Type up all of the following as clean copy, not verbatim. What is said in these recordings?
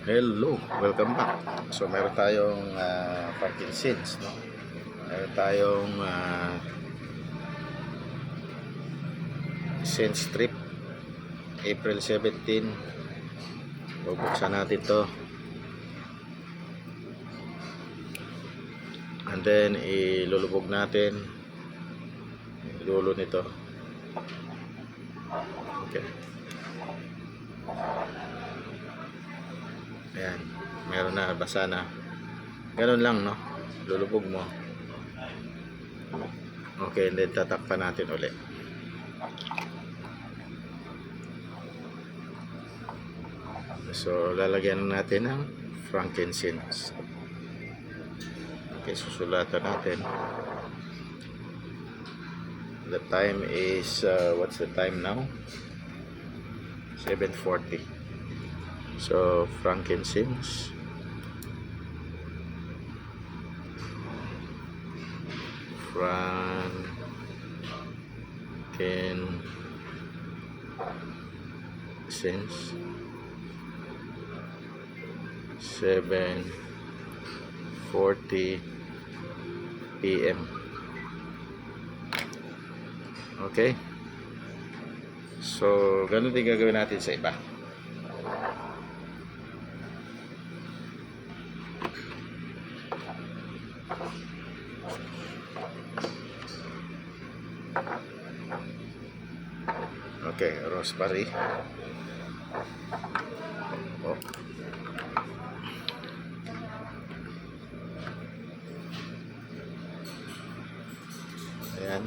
Hello, welcome back. So meron tayong frankincense, no? Meron tayong scent strip April 17. Bubuksan natin to. And then ilulubog natin ilulo nito. Okay. Ayan, meron na, basa na. Ganun lang, no? Lulubog mo. Okay, and then tatakpan natin ulit. So, lalagyan natin ng frankincense. Okay, susulatan natin. The time is, what's the time now? 7:40. So, frankincense. Frankincense. 7:40 PM. Okay? So, ganun din gagawin natin sa iba. Okay, rosemary. Oh. Ayan.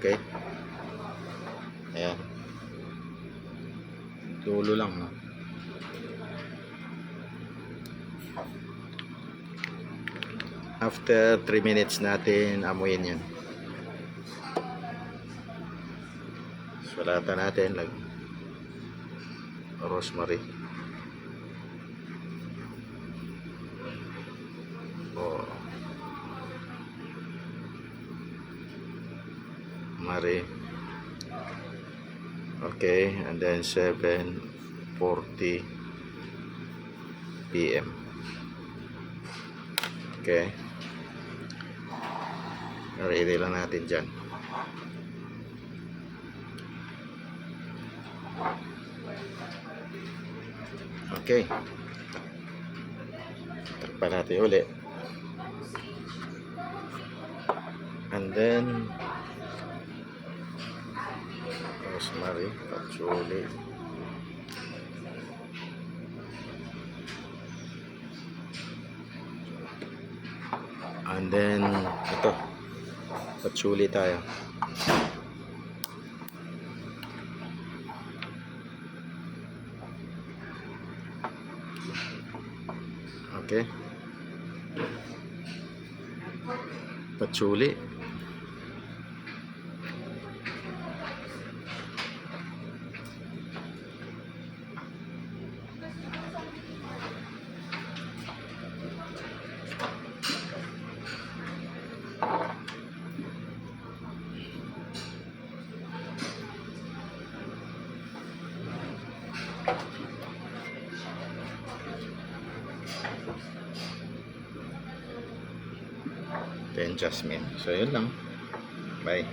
Okay. Ayan. Tulo lang, no? After 3 minutes natin amuyin yan. Sulatan natin rosemary. Oh. Mari. Okay, and then 7:40 PM. Okay. Ready lang natin dyan. Okay. Takpan natin ulit. And then rosemary, patchouli. And then ito, patchouli tayo. Okay. Patchouli. Then jasmine. So yun lang. Bye.